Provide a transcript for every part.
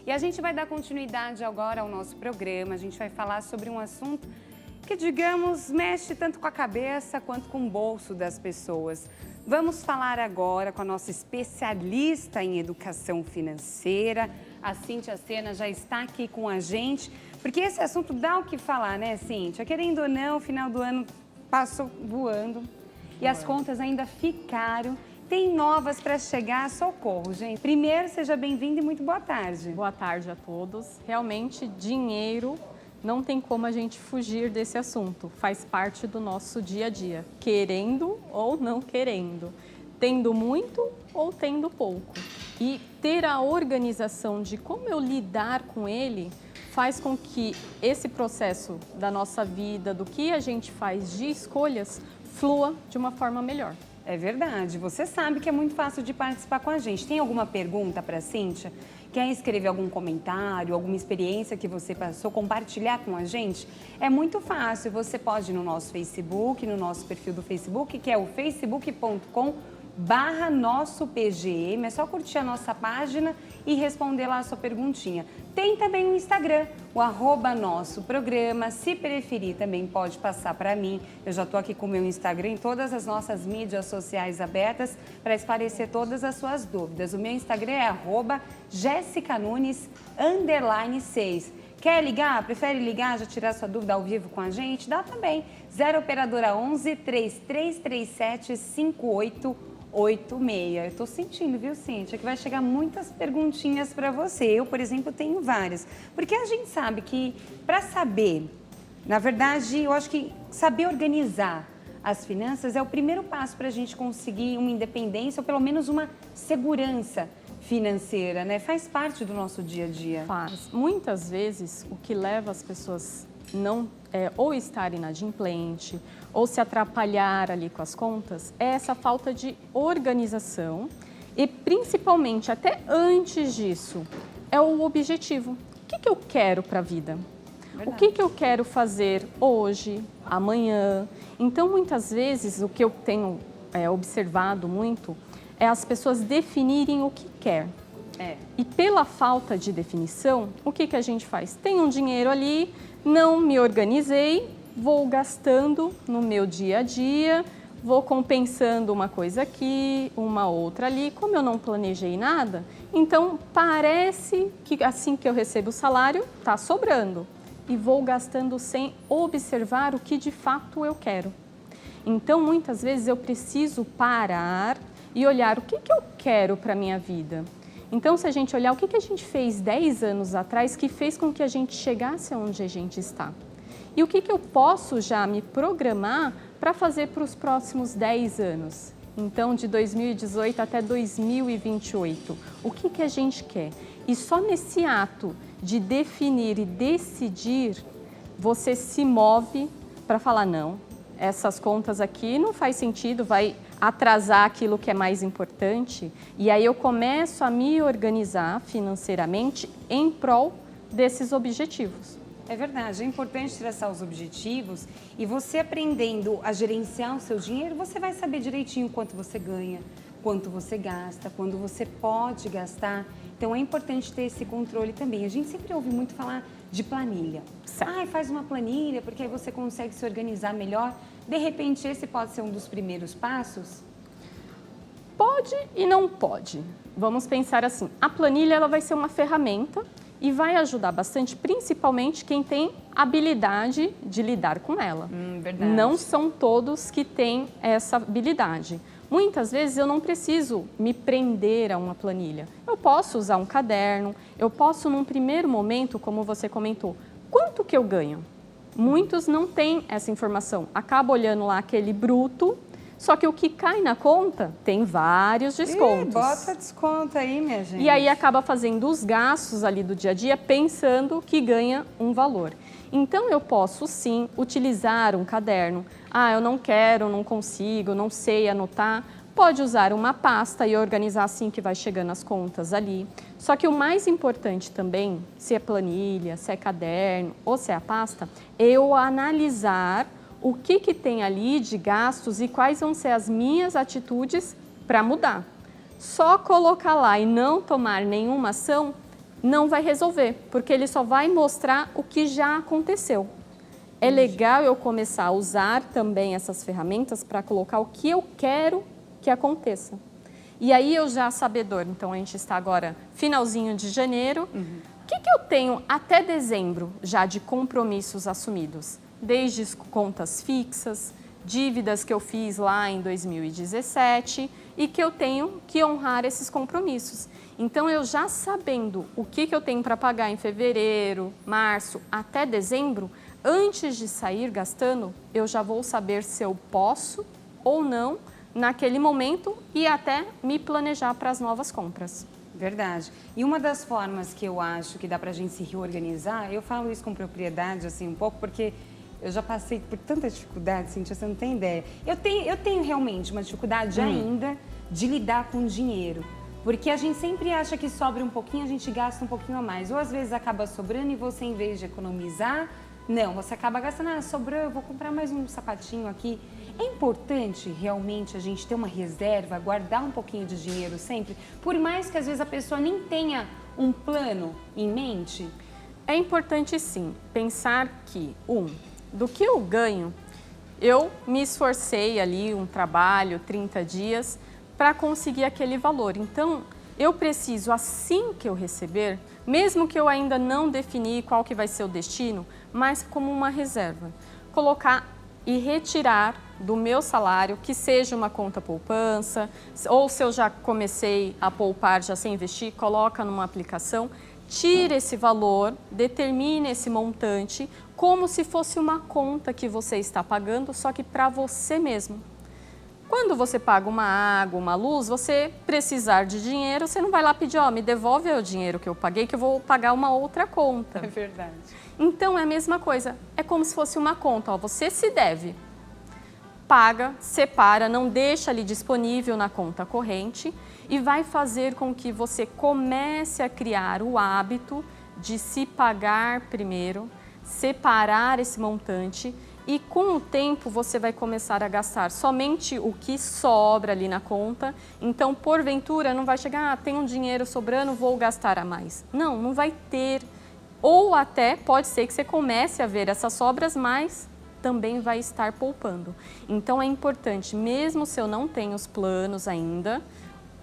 E a gente vai dar continuidade agora ao nosso programa, a gente vai falar sobre um assunto que, digamos, mexe tanto com a cabeça quanto com o bolso das pessoas. Vamos falar agora com a nossa especialista em educação financeira, a Cíntia Sena já está aqui com a gente, porque esse assunto dá o que falar, né, Cíntia? Querendo ou não, o final do ano passou voando e as contas ainda ficaram. Tem novas para chegar, socorro, gente. Primeiro, seja bem-vindo e muito boa tarde. Boa tarde a todos. Realmente, dinheiro, não tem como a gente fugir desse assunto. Faz parte do nosso dia a dia, querendo ou não querendo. Tendo muito ou tendo pouco. E ter a organização de como eu lidar com ele faz com que esse processo da nossa vida, do que a gente faz de escolhas, flua de uma forma melhor. É verdade, você sabe que é muito fácil de participar com a gente. Tem alguma pergunta para a Cíntia? Quer escrever algum comentário, alguma experiência que você passou, compartilhar com a gente? É muito fácil, você pode ir no nosso Facebook, no nosso perfil do Facebook, que é o facebook.com/nossopgm. É só curtir a nossa página e responder lá a sua perguntinha. Tem também o Instagram, o @nossoprograma. Se preferir, também pode passar para mim. Eu já estou aqui com o meu Instagram em todas as nossas mídias sociais abertas para esclarecer todas as suas dúvidas. O meu Instagram é @jessicanunes_6. Quer ligar? Prefere ligar, já tirar sua dúvida ao vivo com a gente? Dá também. 0 operadora 11 3337 5886. Eu estou sentindo, viu, Cíntia, que vai chegar muitas perguntinhas para você. Eu, por exemplo, tenho várias. Porque a gente sabe que, para saber, na verdade, eu acho que saber organizar as finanças é o primeiro passo para a gente conseguir uma independência ou pelo menos uma segurança financeira, né? Faz parte do nosso dia a dia. Faz. Muitas vezes, o que leva as pessoas não ou estar inadimplente ou se atrapalhar ali com as contas é essa falta de organização e principalmente até antes disso é o objetivo. O que eu quero para a vida? Verdade. O que eu quero fazer hoje, amanhã? Então, muitas vezes, o que eu tenho observado muito é as pessoas definirem o que quer. E pela falta de definição, o que a gente faz? Tem um dinheiro ali, não me organizei, vou gastando no meu dia a dia, vou compensando uma coisa aqui, uma outra ali. Como eu não planejei nada, então parece que assim que eu recebo o salário, está sobrando. E vou gastando sem observar o que de fato eu quero. Então, muitas vezes eu preciso parar e olhar o que eu quero para a minha vida. Então, se a gente olhar o que a gente fez 10 anos atrás que fez com que a gente chegasse onde a gente está. E o que eu posso já me programar para fazer para os próximos 10 anos. Então, de 2018 até 2028. O que a gente quer? E só nesse ato de definir e decidir, você se move para falar, não, essas contas aqui não faz sentido, vai atrasar aquilo que é mais importante. E aí eu começo a me organizar financeiramente em prol desses objetivos. É verdade, é importante traçar os objetivos e você aprendendo a gerenciar o seu dinheiro, você vai saber direitinho quanto você ganha, quanto você gasta, quando você pode gastar. Então é importante ter esse controle também. A gente sempre ouve muito falar de planilha. Faz uma planilha porque aí você consegue se organizar melhor. De repente, esse pode ser um dos primeiros passos? Pode e não pode. Vamos pensar assim, a planilha ela vai ser uma ferramenta e vai ajudar bastante, principalmente quem tem habilidade de lidar com ela. Verdade. Não são todos que têm essa habilidade. Muitas vezes eu não preciso me prender a uma planilha. Eu posso usar um caderno, eu posso num primeiro momento, como você comentou, quanto que eu ganho? Muitos não têm essa informação, acaba olhando lá aquele bruto, só que o que cai na conta tem vários descontos. Bota desconto aí, minha gente. E aí acaba fazendo os gastos ali do dia a dia pensando que ganha um valor. Então eu posso sim utilizar um caderno. Eu não quero, não consigo, não sei anotar. Pode usar uma pasta e organizar assim que vai chegando as contas ali. Só que o mais importante também, se é planilha, se é caderno ou se é a pasta, é eu analisar o que tem ali de gastos e quais vão ser as minhas atitudes para mudar. Só colocar lá e não tomar nenhuma ação não vai resolver, porque ele só vai mostrar o que já aconteceu. É legal eu começar a usar também essas ferramentas para colocar o que eu quero que aconteça. E aí eu já sabedor, então a gente está agora finalzinho de janeiro, o que eu tenho até dezembro já de compromissos assumidos? Desde contas fixas, dívidas que eu fiz lá em 2017 e que eu tenho que honrar esses compromissos. Então, eu já sabendo o que eu tenho para pagar em fevereiro, março, até dezembro, antes de sair gastando, eu já vou saber se eu posso ou não naquele momento e até me planejar para as novas compras. Verdade. E uma das formas que eu acho que dá para a gente se reorganizar, eu falo isso com propriedade, assim, um pouco, porque eu já passei por tanta dificuldade, Cíntia, você não tem ideia. Eu tenho realmente uma dificuldade ainda de lidar com dinheiro. Porque a gente sempre acha que sobra um pouquinho, a gente gasta um pouquinho a mais. Ou às vezes acaba sobrando e você, em vez de economizar, não, você acaba gastando, sobrou, eu vou comprar mais um sapatinho aqui. É importante realmente a gente ter uma reserva, guardar um pouquinho de dinheiro sempre, por mais que às vezes a pessoa nem tenha um plano em mente? É importante sim, pensar que, do que eu ganho, eu me esforcei ali um trabalho, 30 dias, para conseguir aquele valor. Então, eu preciso, assim que eu receber, mesmo que eu ainda não defini qual que vai ser o destino, mas como uma reserva, colocar e retirar do meu salário, que seja uma conta poupança, ou se eu já comecei a poupar, já sei investir, coloca numa aplicação, tire esse valor, determine esse montante, como se fosse uma conta que você está pagando, só que para você mesmo. Quando você paga uma água, uma luz, você precisar de dinheiro, você não vai lá pedir, me devolve o dinheiro que eu paguei, que eu vou pagar uma outra conta. É verdade. Então, é a mesma coisa. É como se fosse uma conta. Você se deve. Paga, separa, não deixa ali disponível na conta corrente e vai fazer com que você comece a criar o hábito de se pagar primeiro, separar esse montante. E com o tempo você vai começar a gastar somente o que sobra ali na conta. Então, porventura, não vai chegar, tem um dinheiro sobrando, vou gastar a mais. Não, não vai ter. Ou até pode ser que você comece a ver essas sobras, mas também vai estar poupando. Então, é importante, mesmo se eu não tenho os planos ainda,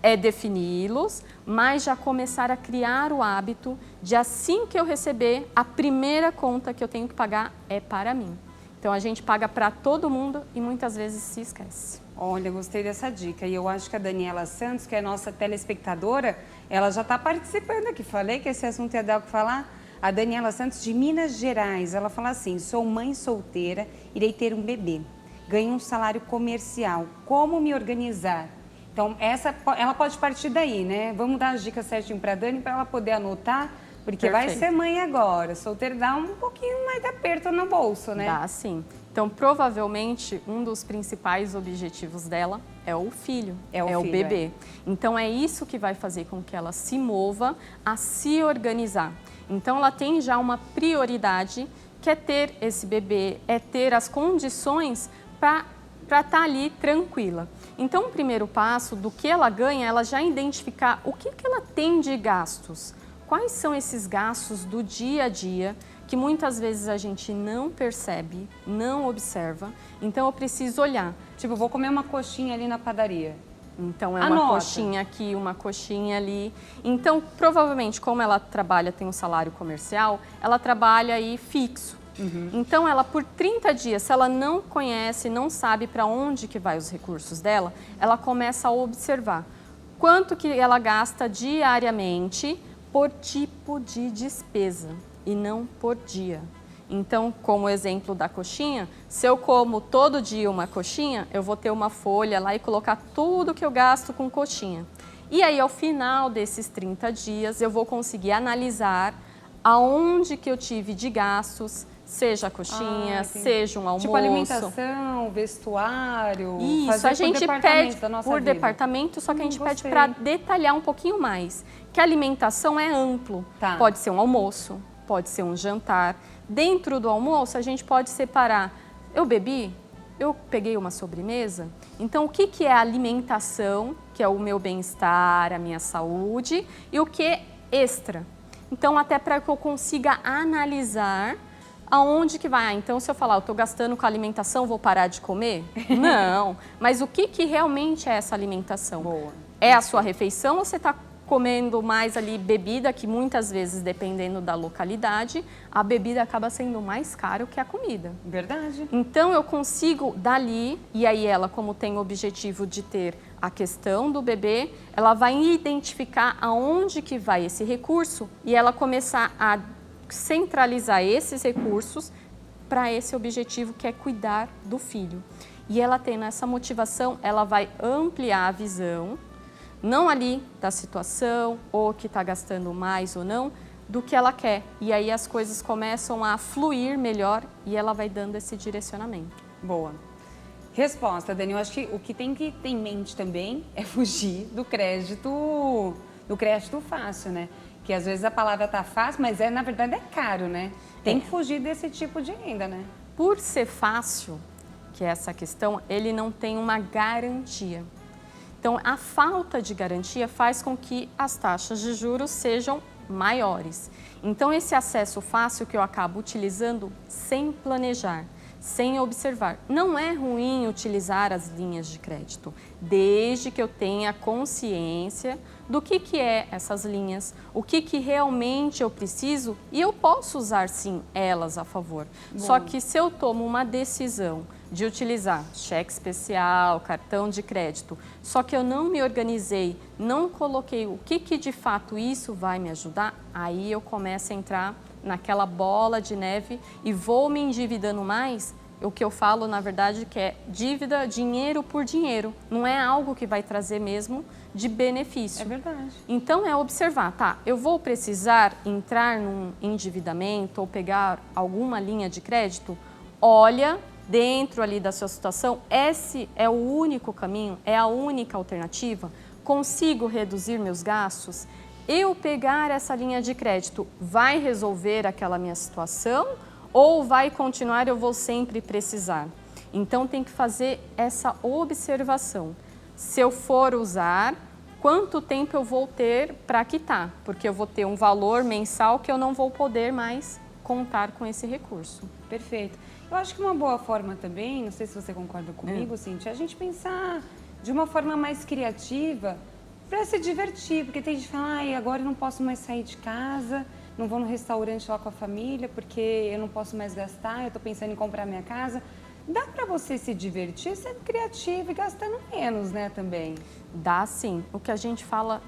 é defini-los, mas já começar a criar o hábito de assim que eu receber, a primeira conta que eu tenho que pagar é para mim. Então, a gente paga para todo mundo e muitas vezes se esquece. Olha, gostei dessa dica. E eu acho que a Daniela Santos, que é nossa telespectadora, ela já está participando aqui. Falei que esse assunto ia dar o que falar. A Daniela Santos, de Minas Gerais, ela fala assim, sou mãe solteira, irei ter um bebê. Ganho um salário comercial. Como me organizar? Então, ela pode partir daí, né? Vamos dar as dicas certinho para a Dani, para ela poder anotar. Porque Perfeito. vai ser mãe agora, solteiro dá um pouquinho mais de aperto no bolso, né? Dá sim. Então, provavelmente, um dos principais objetivos dela é o filho, é o bebê. Então, é isso que vai fazer com que ela se mova a se organizar. Então, ela tem já uma prioridade, que é ter esse bebê, é ter as condições para estar ali tranquila. Então, o primeiro passo do que ela ganha, ela já identificar o que ela tem de gastos. Quais são esses gastos do dia a dia que muitas vezes a gente não percebe, não observa. Então, eu preciso olhar. Tipo, vou comer uma coxinha ali na padaria. Então, é uma coxinha aqui, uma coxinha ali. Então, provavelmente, como ela trabalha, tem um salário comercial, ela trabalha aí fixo. Então, ela por 30 dias, se ela não conhece, não sabe para onde que vai os recursos dela, ela começa a observar quanto que ela gasta diariamente por tipo de despesa e não por dia. Então, como exemplo da coxinha, se eu como todo dia uma coxinha, eu vou ter uma folha lá e colocar tudo que eu gasto com coxinha. E aí, ao final desses 30 dias, eu vou conseguir analisar aonde que eu tive de gastos, seja a coxinha, seja um almoço. Tipo alimentação, vestuário. Isso, a gente pede por departamento, só que a gente pede para detalhar um pouquinho mais. Que a alimentação é amplo. Tá. Pode ser um almoço, pode ser um jantar. Dentro do almoço, a gente pode separar. Eu bebi, eu peguei uma sobremesa. Então, o que é a alimentação, que é o meu bem-estar, a minha saúde, e o que é extra? Então, até para que eu consiga analisar aonde que vai. Então, se eu falar, eu estou gastando com alimentação, vou parar de comer? Não. Mas o que realmente é essa alimentação? Boa. É a sua refeição ou você está comendo mais ali bebida, que muitas vezes, dependendo da localidade, a bebida acaba sendo mais caro que a comida. Verdade. Então, eu consigo dali, e aí ela, como tem o objetivo de ter a questão do bebê, ela vai identificar aonde que vai esse recurso e ela começar a centralizar esses recursos para esse objetivo que é cuidar do filho. E ela tendo essa motivação, ela vai ampliar a visão, não ali da situação, ou que está gastando mais ou não, do que ela quer. E aí as coisas começam a fluir melhor e ela vai dando esse direcionamento. Boa. Resposta, Dani. Eu acho que o que tem que ter em mente também é fugir do crédito fácil, né? Que às vezes a palavra tá fácil, mas na verdade é caro, né? Tem que fugir desse tipo de renda, né? Por ser fácil, que é essa questão, ele não tem uma garantia. Então, a falta de garantia faz com que as taxas de juros sejam maiores. Então, esse acesso fácil que eu acabo utilizando sem planejar, sem observar. Não é ruim utilizar as linhas de crédito, desde que eu tenha consciência do que é essas linhas, o que realmente eu preciso e eu posso usar sim elas a favor. Bom. Só que se eu tomo uma decisão de utilizar cheque especial, cartão de crédito, só que eu não me organizei, não coloquei o que de fato isso vai me ajudar, aí eu começo a entrar naquela bola de neve e vou me endividando mais. O que eu falo, na verdade, que é dívida, dinheiro por dinheiro. Não é algo que vai trazer mesmo de benefício. É verdade. Então, é observar, tá, eu vou precisar entrar num endividamento ou pegar alguma linha de crédito? Olha dentro ali da sua situação, esse é o único caminho, é a única alternativa? Consigo reduzir meus gastos? Eu pegar essa linha de crédito vai resolver aquela minha situação ou vai continuar, eu vou sempre precisar? Então, tem que fazer essa observação. Se eu for usar, quanto tempo eu vou ter para quitar? Porque eu vou ter um valor mensal que eu não vou poder mais contar com esse recurso. Perfeito. Eu acho que uma boa forma também, não sei se você concorda comigo, Cíntia, é a gente pensar de uma forma mais criativa para se divertir, porque tem gente que fala, ai, agora eu não posso mais sair de casa, não vou no restaurante lá com a família porque eu não posso mais gastar, eu estou pensando em comprar minha casa. Dá para você se divertir sendo criativo e gastando menos, né, também? Dá sim. O que a gente fala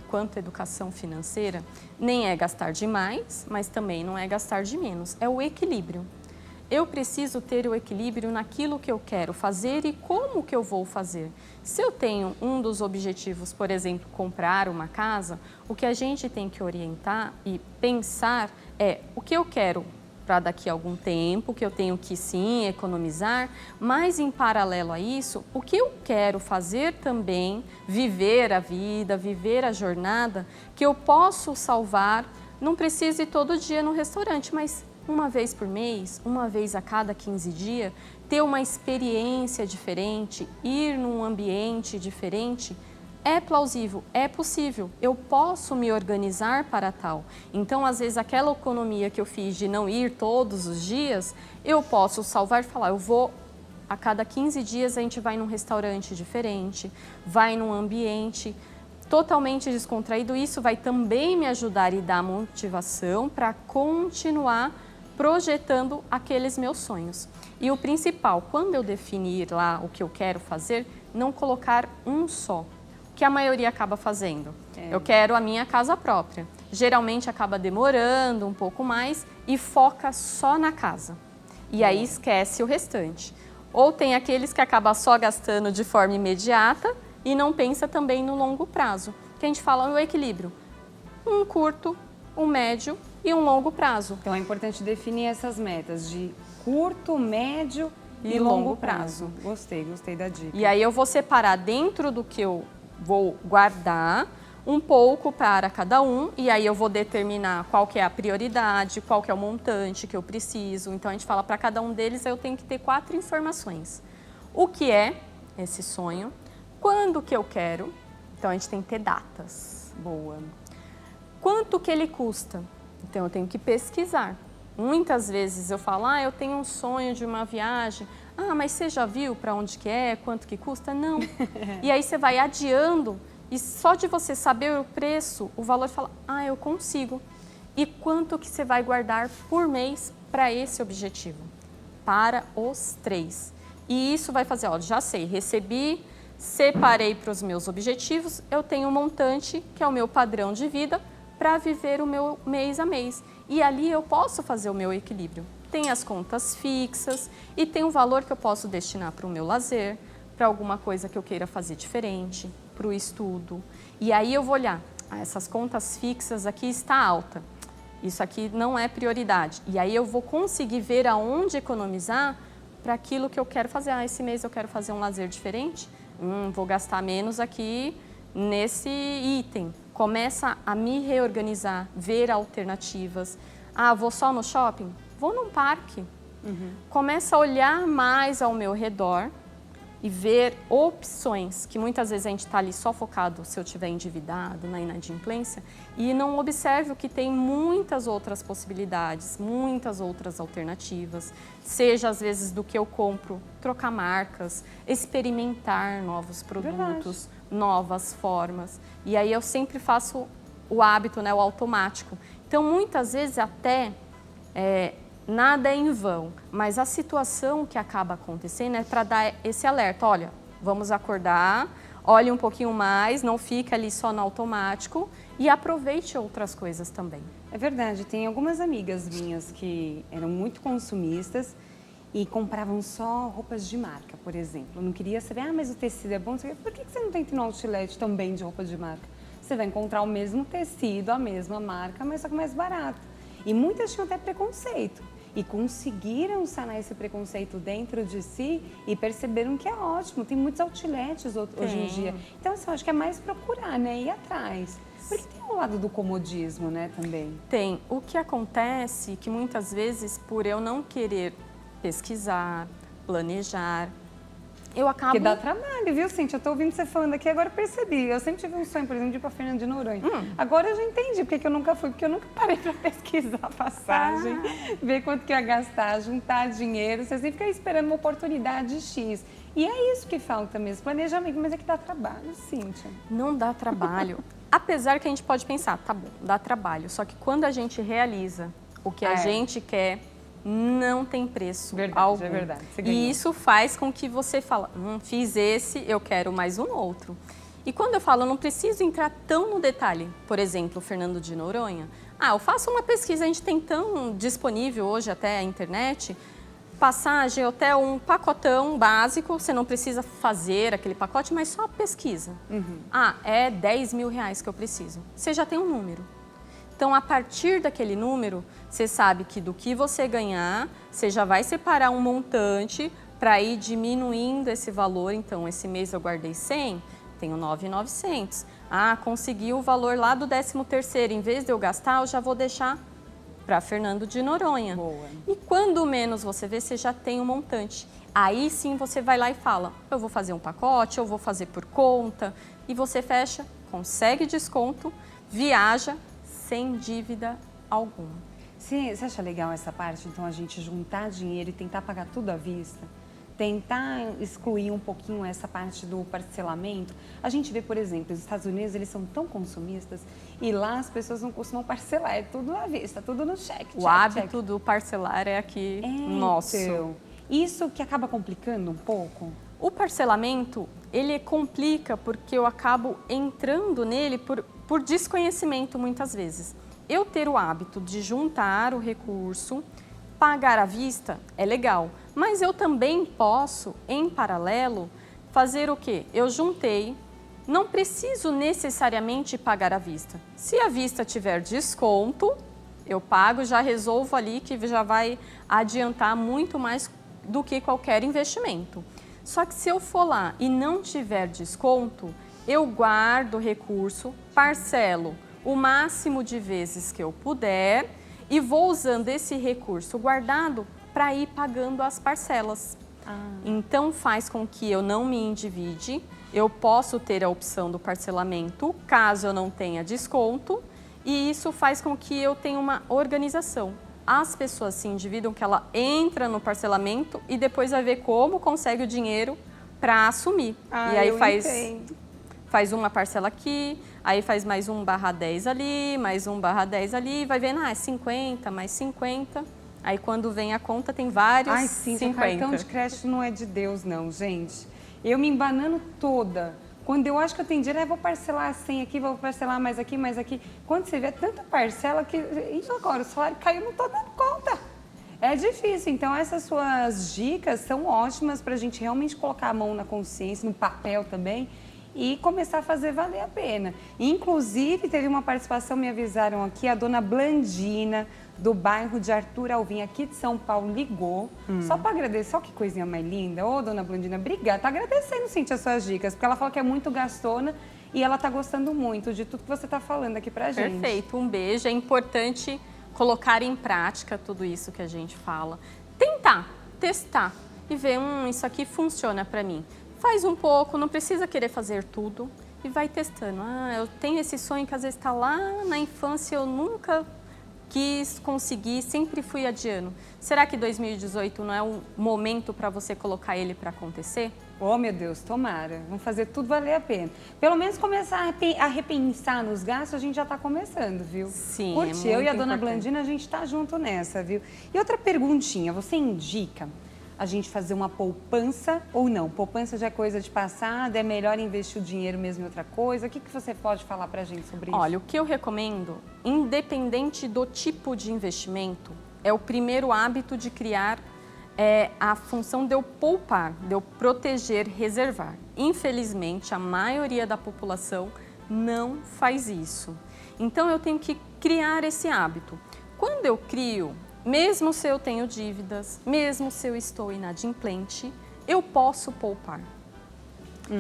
quanto à educação financeira, nem é gastar demais, mas também não é gastar de menos, é o equilíbrio. Eu preciso ter o equilíbrio naquilo que eu quero fazer e como que eu vou fazer. Se eu tenho um dos objetivos, por exemplo, comprar uma casa, o que a gente tem que orientar e pensar é o que eu quero para daqui a algum tempo, que eu tenho que sim economizar, mas em paralelo a isso, o que eu quero fazer também, viver a vida, viver a jornada, que eu posso salvar, não preciso ir todo dia no restaurante, mas uma vez por mês, uma vez a cada 15 dias, ter uma experiência diferente, ir num ambiente diferente, é plausível, é possível, eu posso me organizar para tal. Então, às vezes, aquela economia que eu fiz de não ir todos os dias, eu posso salvar e falar, eu vou, a cada 15 dias a gente vai num restaurante diferente, vai num ambiente totalmente descontraído, isso vai também me ajudar e dar motivação para continuar projetando aqueles meus sonhos. E o principal, quando eu definir lá o que eu quero fazer, não colocar um só, que a maioria acaba fazendo. Eu quero a minha casa própria. Geralmente acaba demorando um pouco mais e foca só na casa. E aí esquece o restante. Ou tem aqueles que acabam só gastando de forma imediata e não pensa também no longo prazo. Que a gente fala no equilíbrio. Um curto, um médio e um longo prazo. Então é importante definir essas metas de curto, médio e longo prazo. Gostei da dica. E aí eu vou separar dentro do que eu vou guardar um pouco para cada um e aí eu vou determinar qual que é a prioridade, qual que é o montante que eu preciso. Então a gente fala para cada um deles, eu tenho que ter 4 informações. O que é esse sonho? Quando que eu quero? Então a gente tem que ter datas. Boa. quanto que ele custa? Então, eu tenho que pesquisar. Muitas vezes eu falo, eu tenho um sonho de uma viagem. Mas você já viu para onde que é, quanto que custa? Não. E aí você vai adiando e só de você saber o preço, o valor fala, eu consigo. E quanto que você vai guardar por mês para esse objetivo? Para os 3. E isso vai fazer, já sei, recebi, separei para os meus objetivos, eu tenho um montante, que é o meu padrão de vida, para viver o meu mês a mês. E ali eu posso fazer o meu equilíbrio. Tem as contas fixas e tem um valor que eu posso destinar para o meu lazer, para alguma coisa que eu queira fazer diferente, para o estudo. E aí eu vou olhar, essas contas fixas aqui está alta, isso aqui não é prioridade. E aí eu vou conseguir ver aonde economizar para aquilo que eu quero fazer. Esse mês eu quero fazer um lazer diferente, vou gastar menos aqui nesse item. Começa a me reorganizar, ver alternativas. Vou só no shopping? Vou num parque. Começa a olhar mais ao meu redor e ver opções, que muitas vezes a gente está ali só focado se eu estiver endividado, na inadimplência, e não observo que tem muitas outras possibilidades, muitas outras alternativas, seja às vezes do que eu compro, trocar marcas, experimentar novos produtos, novas formas. E aí eu sempre faço o hábito, o automático. Então, muitas vezes até nada é em vão, mas a situação que acaba acontecendo é para dar esse alerta. Olha, vamos acordar, olhe um pouquinho mais, não fica ali só no automático e aproveite outras coisas também. É verdade, tem algumas amigas minhas que eram muito consumistas e compravam só roupas de marca, por exemplo. Não queria saber, mas o tecido é bom. Por que você não tenta ir no outlet também de roupa de marca? Você vai encontrar o mesmo tecido, a mesma marca, mas só que mais barato. E muitas tinham até preconceito. E conseguiram sanar esse preconceito dentro de si e perceberam que é ótimo. Tem muitos outlets hoje em dia. Então, assim, eu acho que é mais procurar, ir atrás. Porque tem o lado do comodismo, também. Tem. O que acontece que muitas vezes, por eu não querer pesquisar, planejar, eu acabo... Porque dá trabalho, viu, Cíntia? Eu tô ouvindo você falando aqui, agora eu percebi. Eu sempre tive um sonho, por exemplo, de ir pra Fernando de Noronha. Agora eu já entendi porque eu nunca fui, porque eu nunca parei pra pesquisar a passagem, ver quanto que ia gastar, juntar dinheiro. Você sempre fica esperando uma oportunidade X. E é isso que falta mesmo, planejamento, mas é que dá trabalho, Cíntia. Não dá trabalho. Apesar que a gente pode pensar, tá bom, dá trabalho. Só que quando a gente realiza o que a gente quer, não tem preço algum. É verdade. E isso faz com que você fala, fiz esse, eu quero mais um outro. E quando eu falo, eu não preciso entrar tão no detalhe. Por exemplo, o Fernando de Noronha. Eu faço uma pesquisa, a gente tem tão disponível hoje até a internet, passagem, hotel, um pacotão básico, você não precisa fazer aquele pacote, mas só a pesquisa. É 10 mil reais que eu preciso. Você já tem um número. Então, a partir daquele número, você sabe que do que você ganhar, você já vai separar um montante para ir diminuindo esse valor. Então, esse mês eu guardei 100, tenho 9.900. Consegui o valor lá do 13º. Em vez de eu gastar, eu já vou deixar para Fernando de Noronha. Boa. E quando menos você vê, você já tem um montante. Aí sim você vai lá e fala, eu vou fazer um pacote, eu vou fazer por conta. E você fecha, consegue desconto, viaja sem dívida alguma. Você acha legal essa parte, então, a gente juntar dinheiro e tentar pagar tudo à vista? Tentar excluir um pouquinho essa parte do parcelamento? A gente vê, por exemplo, os Estados Unidos, eles são tão consumistas e lá as pessoas não costumam parcelar, é tudo à vista, tudo no cheque. O hábito do parcelar é aqui nosso. Então, isso que acaba complicando um pouco? O parcelamento, ele complica porque eu acabo entrando nele por desconhecimento muitas vezes. Eu ter o hábito de juntar o recurso, pagar à vista é legal, mas eu também posso, em paralelo, fazer o quê? Eu juntei, não preciso necessariamente pagar à vista. Se à vista tiver desconto, eu pago, já resolvo ali que já vai adiantar muito mais do que qualquer investimento. Só que se eu for lá e não tiver desconto, eu guardo o recurso, parcelo o máximo de vezes que eu puder e vou usando esse recurso guardado para ir pagando as parcelas. Então faz com que eu não me endivide, eu posso ter a opção do parcelamento caso eu não tenha desconto E isso faz com que eu tenha uma organização. As pessoas se endividam que ela entra no parcelamento e depois vai ver como consegue o dinheiro para assumir. Ah, e aí eu entendo. faz uma parcela aqui, aí faz mais 1/10 ali, mais 1/10 ali, vai vendo, é 50, mais 50. Aí quando vem a conta tem vários Ai, sim, 50. seu cartão de crédito não é de Deus, não, gente. Eu me embanando toda. Quando eu acho que eu tenho dinheiro, vou parcelar 100 aqui, vou parcelar mais aqui, mais aqui. Quando você vê tanta parcela que... E agora, o salário caiu, não estou dando conta. É difícil. Então, essas suas dicas são ótimas para a gente realmente colocar a mão na consciência, no papel também, e começar a fazer valer a pena. Inclusive, teve uma participação, me avisaram aqui, a dona Blandina, do bairro de Arthur Alvim, aqui de São Paulo, ligou. Só para agradecer, olha que coisinha mais linda. Ô, dona Blandina, obrigada. Tá agradecendo, Cintia, as suas dicas, porque ela fala que é muito gastona e ela tá gostando muito de tudo que você tá falando aqui pra gente. Perfeito, um beijo. É importante colocar em prática tudo isso que a gente fala. Tentar, testar e ver, isso aqui funciona para mim. Faz um pouco, não precisa querer fazer tudo e vai testando. Eu tenho esse sonho que às vezes está lá na infância, eu nunca quis conseguir, sempre fui adiando. Será que 2018 não é um momento para você colocar ele para acontecer? Oh, meu Deus, tomara. Vamos fazer tudo valer a pena. Pelo menos começar a repensar nos gastos, a gente já está começando, viu? Sim, Curte, é eu e a muito dona importante. Blandina, a gente está junto nessa, viu? E outra perguntinha, você indica a gente fazer uma poupança ou não? Poupança já é coisa de passado, é melhor investir o dinheiro mesmo em outra coisa? O que você pode falar pra gente sobre isso? Olha, o que eu recomendo, independente do tipo de investimento, é o primeiro hábito de criar a função de eu poupar, de eu proteger, reservar. Infelizmente, a maioria da população não faz isso. Então, eu tenho que criar esse hábito. Quando eu crio, mesmo se eu tenho dívidas, mesmo se eu estou inadimplente, eu posso poupar.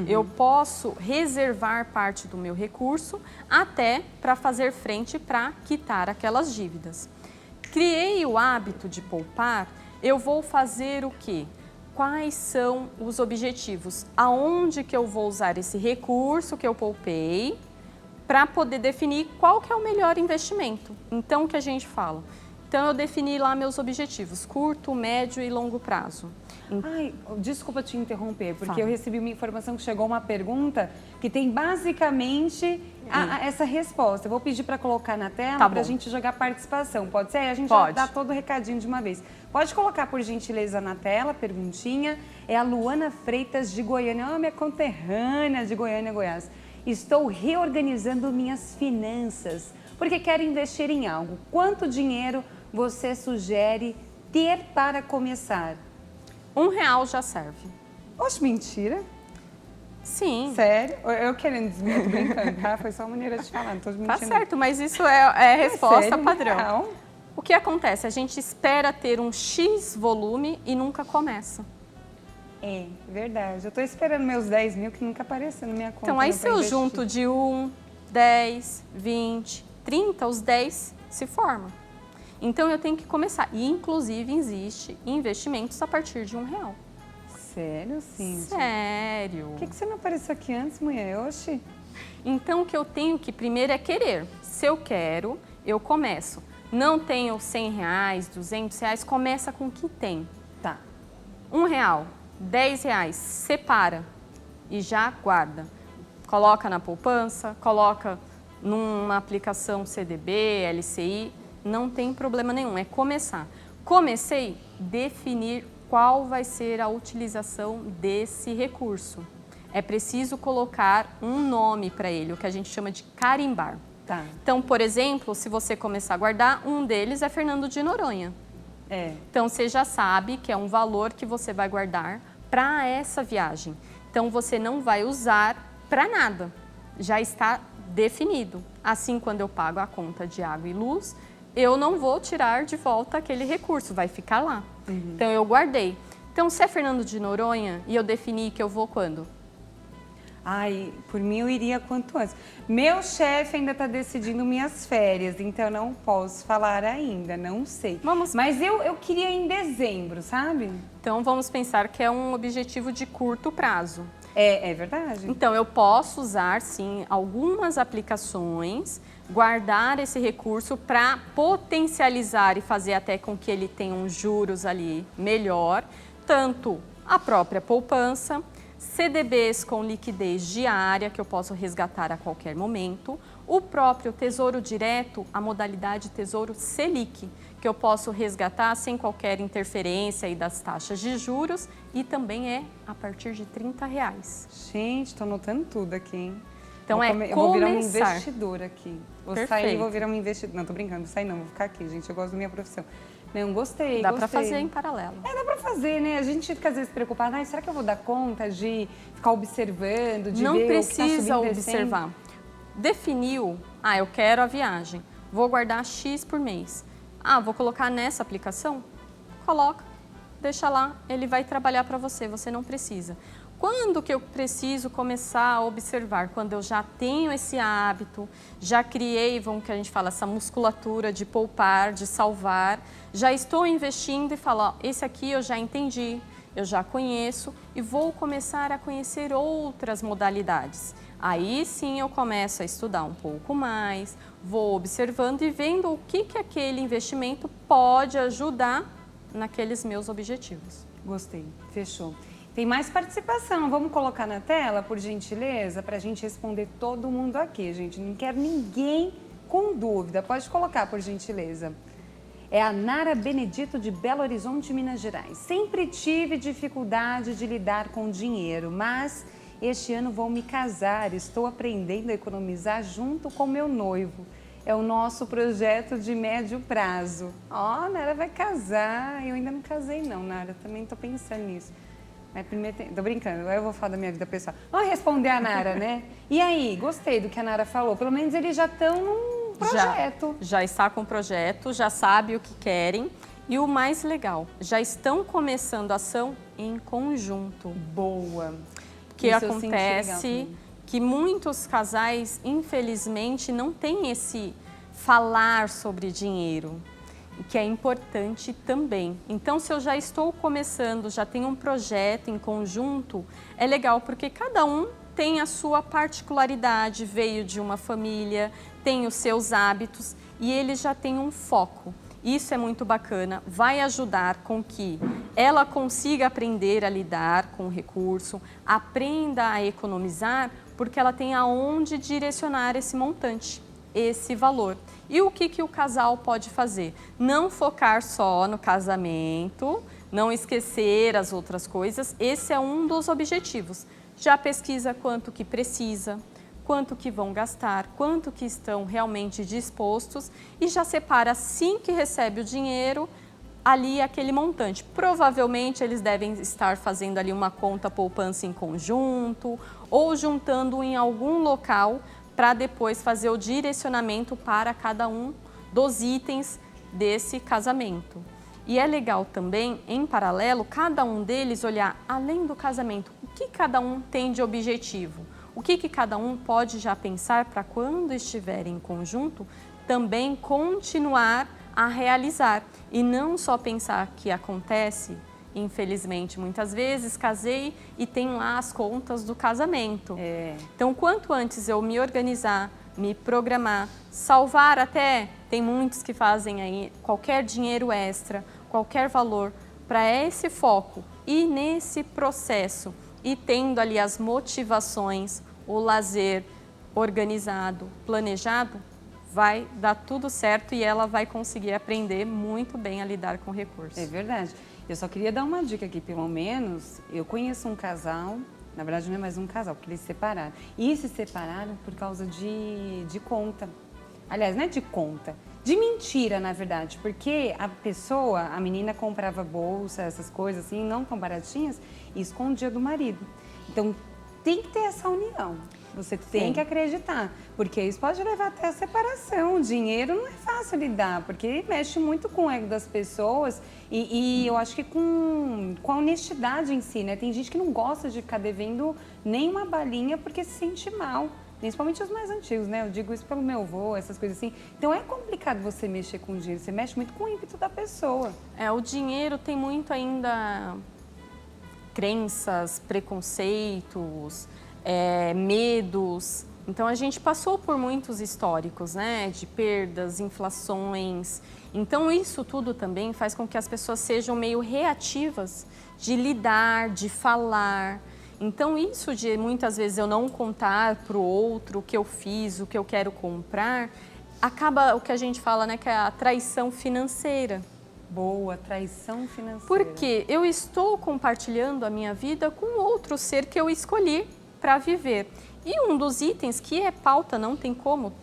Eu posso reservar parte do meu recurso até para fazer frente para quitar aquelas dívidas. Criei o hábito de poupar, eu vou fazer o quê? Quais são os objetivos? Aonde que eu vou usar esse recurso que eu poupei para poder definir qual que é o melhor investimento? Então, o que a gente fala? Então, eu defini lá meus objetivos, curto, médio e longo prazo. Ai, desculpa te interromper, porque Fala. eu recebi uma informação que chegou uma pergunta que tem basicamente essa resposta. Eu vou pedir para colocar na tela Tá para a bom. gente jogar participação. Pode ser? A gente Pode. já dá todo o recadinho de uma vez. Pode colocar, por gentileza, na tela, perguntinha. É a Luana Freitas de Goiânia, minha conterrânea de Goiânia, Goiás. Estou reorganizando minhas finanças porque quero investir em algo. Quanto dinheiro você sugere ter para começar? R$1 já serve. Oxe, mentira. Sim. Sério? Eu querendo desmentir, tô brincando, tá? Foi só uma maneira de falar, não tô desmentindo. Tá certo, mas isso é resposta sério, padrão. real? O que acontece? A gente espera ter um X volume e nunca começa. É, verdade. Eu tô esperando meus 10 mil que nunca apareceu na minha conta. Então, aí não, se pra eu investir. junto de 1, 10, 20, 30, os 10 se formam. Então, eu tenho que começar. E, inclusive, existe investimentos a partir de R$1. Sério, sim. Sério. Por que você não apareceu aqui antes, mulher? Oxi. Então, o que eu tenho que primeiro é querer. Se eu quero, eu começo. Não tenho R$100, R$200, começa com o que tem. Tá. R$1, R$10, separa e já guarda. Coloca na poupança, coloca numa aplicação CDB, LCI, não tem problema nenhum, é começar. Comecei, definir qual vai ser a utilização desse recurso. É preciso colocar um nome para ele, o que a gente chama de carimbar. Tá. Então, por exemplo, se você começar a guardar, um deles é Fernando de Noronha. É. Então, você já sabe que é um valor que você vai guardar para essa viagem. Então, você não vai usar para nada. Já está definido. Assim, quando eu pago a conta de água e luz, eu não vou tirar de volta aquele recurso, vai ficar lá. Então, eu guardei. Então, se é Fernando de Noronha e eu defini que eu vou quando? Ai, por mim eu iria quanto antes. Meu chefe ainda está decidindo minhas férias, então eu não posso falar ainda, não sei. Mas eu queria em dezembro, sabe? Então, vamos pensar que é um objetivo de curto prazo. É verdade. Então, eu posso usar, sim, algumas aplicações, guardar esse recurso para potencializar e fazer até com que ele tenha uns juros ali melhor, tanto a própria poupança, CDBs com liquidez diária, que eu posso resgatar a qualquer momento, o próprio Tesouro Direto, a modalidade Tesouro Selic, que eu posso resgatar sem qualquer interferência aí das taxas de juros e também é a partir de R$30. Gente, estou anotando tudo aqui, hein? Então eu vou virar uma investidora aqui. Vou sair e vou virar uma investidora. Não, tô brincando, vou sair não, vou ficar aqui, gente. Eu gosto da minha profissão. Não, gostei. Dá para fazer em paralelo. Dá para fazer, né? A gente fica às vezes preocupada, ai, será que eu vou dar conta de ficar observando, de não ver precisa o que tá observar. Definiu, eu quero a viagem, vou guardar X por mês. Vou colocar nessa aplicação? Coloca, deixa lá, ele vai trabalhar para você, você não precisa. Quando que eu preciso começar a observar? Quando eu já tenho esse hábito, já criei, vamos que a gente fala, essa musculatura de poupar, de salvar, já estou investindo e falo, esse aqui eu já entendi, eu já conheço e vou começar a conhecer outras modalidades. Aí sim eu começo a estudar um pouco mais, vou observando e vendo o que aquele investimento pode ajudar naqueles meus objetivos. Gostei, fechou. Tem mais participação, vamos colocar na tela, por gentileza, para a gente responder todo mundo aqui, gente. Não quero ninguém com dúvida, pode colocar, por gentileza. É a Nara Benedito de Belo Horizonte, Minas Gerais. Sempre tive dificuldade de lidar com dinheiro, mas este ano vou me casar, estou aprendendo a economizar junto com meu noivo. É o nosso projeto de médio prazo. Nara vai casar, eu ainda não casei não, Nara, também estou pensando nisso. Mas primeiro, tô brincando, agora eu vou falar da minha vida pessoal. Vamos responder a Nara, né? E aí, gostei do que a Nara falou, pelo menos eles já estão num projeto. Já está com o projeto, já sabe o que querem. E o mais legal, já estão começando a ação em conjunto. Boa. Que acontece que muitos casais, infelizmente, não têm esse falar sobre dinheiro, que é importante também. Então, se eu já estou começando, já tenho um projeto em conjunto, é legal porque cada um tem a sua particularidade, veio de uma família, tem os seus hábitos e ele já tem um foco. Isso é muito bacana, vai ajudar com que ela consiga aprender a lidar com o recurso, aprenda a economizar, porque ela tem aonde direcionar esse montante, esse valor. E o que o casal pode fazer? Não focar só no casamento, não esquecer as outras coisas, esse é um dos objetivos. Já pesquisa quanto que precisa, quanto que vão gastar, quanto que estão realmente dispostos e já separa assim que recebe o dinheiro, ali aquele montante. Provavelmente eles devem estar fazendo ali uma conta poupança em conjunto ou juntando em algum local para depois fazer o direcionamento para cada um dos itens desse casamento. E é legal também, em paralelo, cada um deles olhar, além do casamento, o que cada um tem de objetivo, o que cada um pode já pensar para quando estiverem em conjunto, também continuar a realizar. E não só pensar que acontece, infelizmente, muitas vezes, casei e tem lá as contas do casamento. Então, quanto antes eu me organizar, me programar, salvar até, tem muitos que fazem aí qualquer dinheiro extra, qualquer valor para esse foco e nesse processo e tendo ali as motivações, o lazer organizado, planejado, vai dar tudo certo e ela vai conseguir aprender muito bem a lidar com recursos. É verdade. Eu só queria dar uma dica aqui, pelo menos, eu conheço um casal, na verdade não é mais um casal, porque eles se separaram. E se separaram por causa de conta. Aliás, não é de conta, de mentira, na verdade, porque a pessoa, a menina comprava bolsa, essas coisas assim, não tão baratinhas, e escondia do marido. Então, tem que ter essa união. Você tem que acreditar, porque isso pode levar até a separação. O dinheiro não é fácil lidar, porque mexe muito com o ego das pessoas e eu acho que com a honestidade em si, né? Tem gente que não gosta de ficar devendo nem uma balinha porque se sente mal. Principalmente os mais antigos, né? Eu digo isso pelo meu avô, essas coisas assim. Então é complicado você mexer com o dinheiro, você mexe muito com o ímpeto da pessoa. O dinheiro tem muito ainda crenças, preconceitos, medos. Então, a gente passou por muitos históricos, né, de perdas, inflações. Então, isso tudo também faz com que as pessoas sejam meio reativas de lidar, de falar. Então, isso de muitas vezes eu não contar para o outro o que eu fiz, o que eu quero comprar, acaba o que a gente fala, né, que é a traição financeira. Boa, traição financeira. Porque eu estou compartilhando a minha vida com outro ser que eu escolhi para viver. E um dos itens que é pauta, não tem como,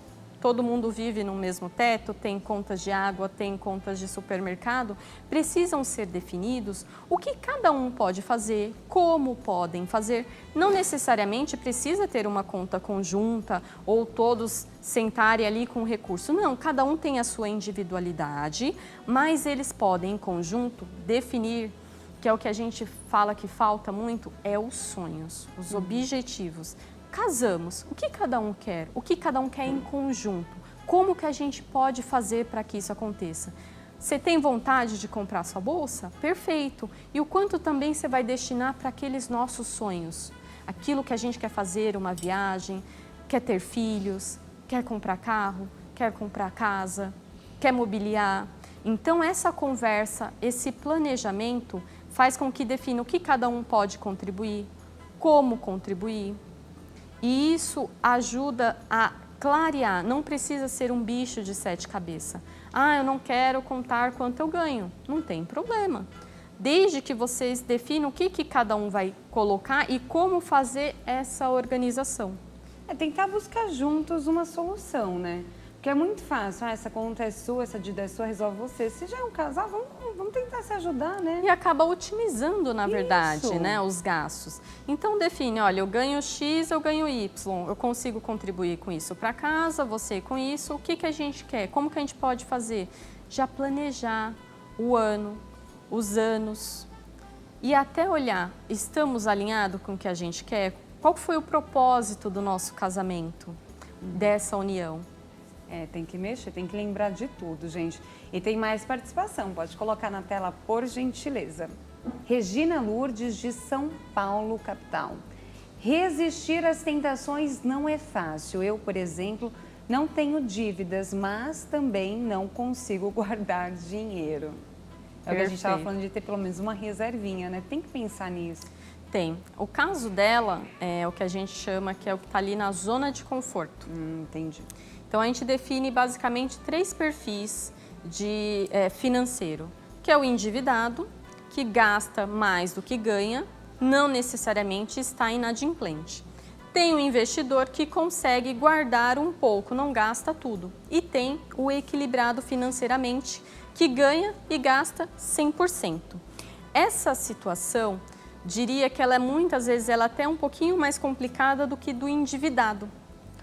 todo mundo vive no mesmo teto, tem contas de água, tem contas de supermercado, precisam ser definidos o que cada um pode fazer, como podem fazer. Não necessariamente precisa ter uma conta conjunta ou todos sentarem ali com recurso. Não, cada um tem a sua individualidade, mas eles podem em conjunto definir, que é o que a gente fala que falta muito, é os sonhos, os objetivos. Casamos, o que cada um quer? O que cada um quer em conjunto? Como que a gente pode fazer para que isso aconteça? Você tem vontade de comprar sua bolsa? Perfeito! E o quanto também você vai destinar para aqueles nossos sonhos? Aquilo que a gente quer fazer, uma viagem, quer ter filhos, quer comprar carro, quer comprar casa, quer mobiliar. Então, essa conversa, esse planejamento faz com que defina o que cada um pode contribuir, como contribuir. E isso ajuda a clarear, não precisa ser um bicho de 7 cabeças. Ah, eu não quero contar quanto eu ganho. Não tem problema. Desde que vocês definam o que cada um vai colocar e como fazer essa organização. É tentar buscar juntos uma solução, né? Porque é muito fácil, essa conta é sua, essa dívida é sua, resolve você. Se já é um casal, vamos tentar se ajudar, né? E acaba otimizando, na verdade, Isso. né, os gastos. Então, define, olha, eu ganho X, eu ganho Y, eu consigo contribuir com isso para casa, você com isso, o que a gente quer, como que a gente pode fazer? Já planejar o ano, os anos e até olhar, estamos alinhados com o que a gente quer? Qual foi o propósito do nosso casamento, dessa união? Tem que mexer, tem que lembrar de tudo, gente. E tem mais participação, pode colocar na tela, por gentileza. Regina Lourdes, de São Paulo, capital. Resistir às tentações não é fácil. Eu, por exemplo, não tenho dívidas, mas também não consigo guardar dinheiro. É o que a gente estava falando de ter pelo menos uma reservinha, né? Tem que pensar nisso. Tem. O caso dela é o que a gente chama, que é o que está ali na zona de conforto. Entendi. Então, a gente define basicamente 3 perfis de financeiro, que é o endividado, que gasta mais do que ganha, não necessariamente está inadimplente. Tem o investidor que consegue guardar um pouco, não gasta tudo. E tem o equilibrado financeiramente, que ganha e gasta 100%. Essa situação, diria que ela muitas vezes ela é até um pouquinho mais complicada do que do endividado.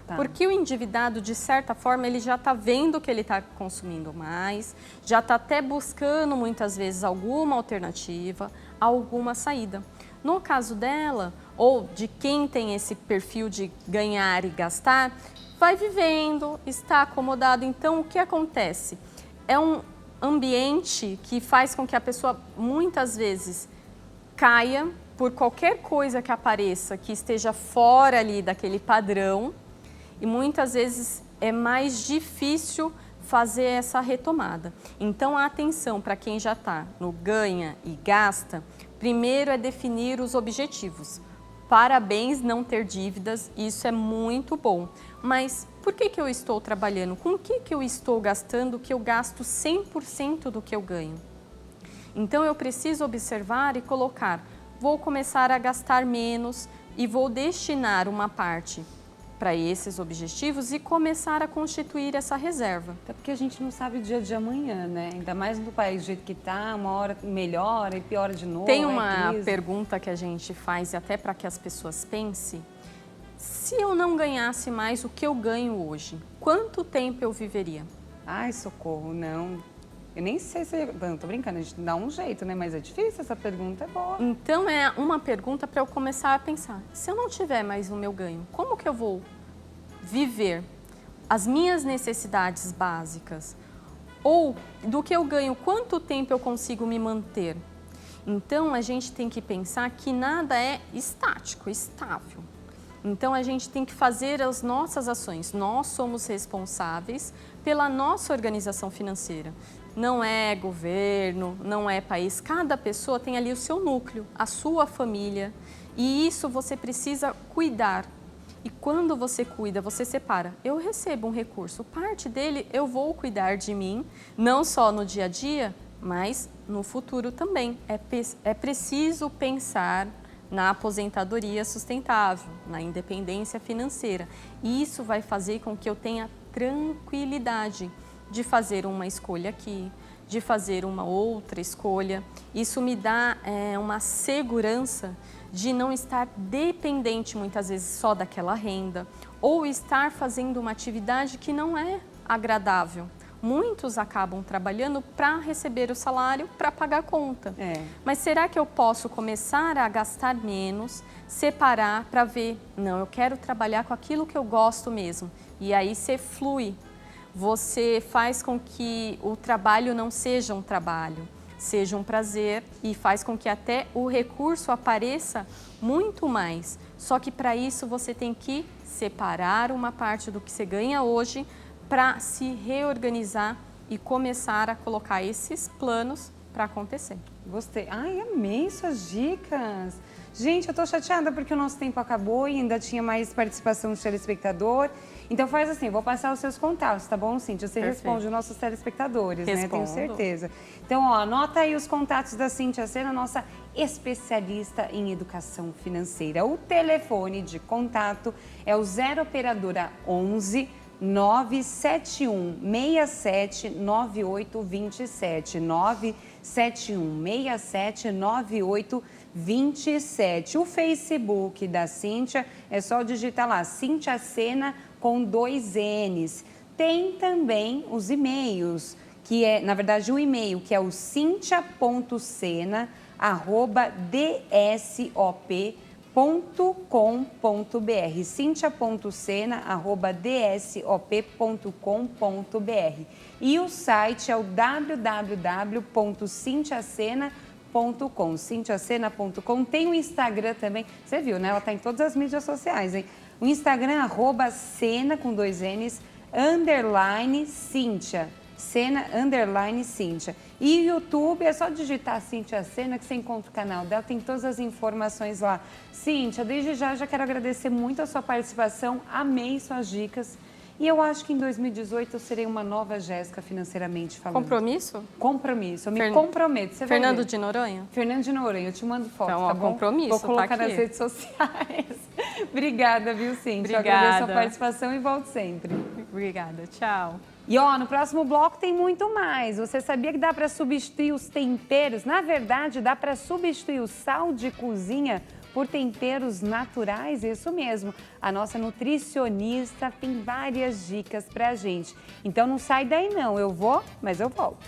Tá. Porque o endividado, de certa forma, ele já está vendo que ele está consumindo mais, já está até buscando muitas vezes alguma alternativa, alguma saída. No caso dela, ou de quem tem esse perfil de ganhar e gastar, vai vivendo, está acomodado. Então, o que acontece? É um ambiente que faz com que a pessoa, muitas vezes, caia por qualquer coisa que apareça, que esteja fora ali daquele padrão, e muitas vezes é mais difícil fazer essa retomada. Então, a atenção para quem já está no ganha e gasta, primeiro é definir os objetivos. Parabéns não ter dívidas, isso é muito bom. Mas por que eu estou trabalhando? Com o que eu estou gastando que eu gasto 100% do que eu ganho? Então, eu preciso observar e colocar, vou começar a gastar menos e vou destinar uma parte para esses objetivos e começar a constituir essa reserva. Até porque a gente não sabe o dia de amanhã, né? Ainda mais no país do jeito que está, uma hora melhora e piora de novo. Tem uma pergunta que a gente faz, até para que as pessoas pensem, se eu não ganhasse mais o que eu ganho hoje, quanto tempo eu viveria? Ai, socorro, não. Eu nem sei se... Não, tô brincando, a gente dá um jeito, né? Mas é difícil, essa pergunta é boa. Então, é uma pergunta para eu começar a pensar. Se eu não tiver mais o meu ganho, como que eu vou viver as minhas necessidades básicas? Ou do que eu ganho, quanto tempo eu consigo me manter? Então, a gente tem que pensar que nada é estático, estável. Então, a gente tem que fazer as nossas ações. Nós somos responsáveis pela nossa organização financeira. Não é governo, não é país. Cada pessoa tem ali o seu núcleo, a sua família. E isso você precisa cuidar. E quando você cuida, você separa. Eu recebo um recurso, parte dele eu vou cuidar de mim, não só no dia a dia, mas no futuro também. É preciso pensar na aposentadoria sustentável, na independência financeira. E isso vai fazer com que eu tenha tranquilidade de fazer uma escolha aqui, de fazer uma outra escolha. Isso me dá uma segurança de não estar dependente muitas vezes só daquela renda ou estar fazendo uma atividade que não é agradável. Muitos acabam trabalhando para receber o salário, para pagar a conta. Mas será que eu posso começar a gastar menos, separar para ver, não, eu quero trabalhar com aquilo que eu gosto mesmo. E aí você flui, você faz com que o trabalho não seja um trabalho, seja um prazer e faz com que até o recurso apareça muito mais. Só que para isso você tem que separar uma parte do que você ganha hoje para se reorganizar e começar a colocar esses planos para acontecer. Gostei. Ai, amei suas dicas. Gente, eu tô chateada porque o nosso tempo acabou e ainda tinha mais participação do telespectador. Então faz assim, vou passar os seus contatos, tá bom, Cíntia? Você responde os nossos telespectadores, né? Tenho certeza. Então, ó, anota aí os contatos da Cíntia Sena, nossa especialista em educação financeira. O telefone de contato é o 0 operadora 11 971 67 9827 971 67 9827. O Facebook da Cíntia é só digitar lá, Cíntia Sena com 2 N's. Tem também os e-mails, que é, na verdade, o e-mail que é o cintia.sena@dsop.com.br, cintia.sena@dsop.com.br. E o site é o www.cintiasena.com, cintiasena.com. Tem o Instagram também, você viu, né? Ela está em todas as mídias sociais, hein? O Instagram é @Sena com 2 N's, _Cíntia. Sena, _Cíntia. E o YouTube é só digitar Cíntia Sena que você encontra o canal dela, tem todas as informações lá. Cíntia, desde já quero agradecer muito a sua participação, amei suas dicas. E eu acho que em 2018 eu serei uma nova Jéssica financeiramente falando. Compromisso? Compromisso, eu me comprometo. Você Fernando vai ver. de Noronha? Fernando de Noronha, eu te mando foto, então, tá bom? Compromisso, vou colocar tá nas redes sociais. Obrigada, viu, Cíntia? Obrigada. Eu agradeço a participação e volto sempre. Obrigada, tchau. E ó, no próximo bloco tem muito mais. Você sabia que dá para substituir os temperos? Na verdade, dá para substituir o sal de cozinha por temperos naturais? Isso mesmo. A nossa nutricionista tem várias dicas pra gente. Então não sai daí não. Eu vou, mas eu volto.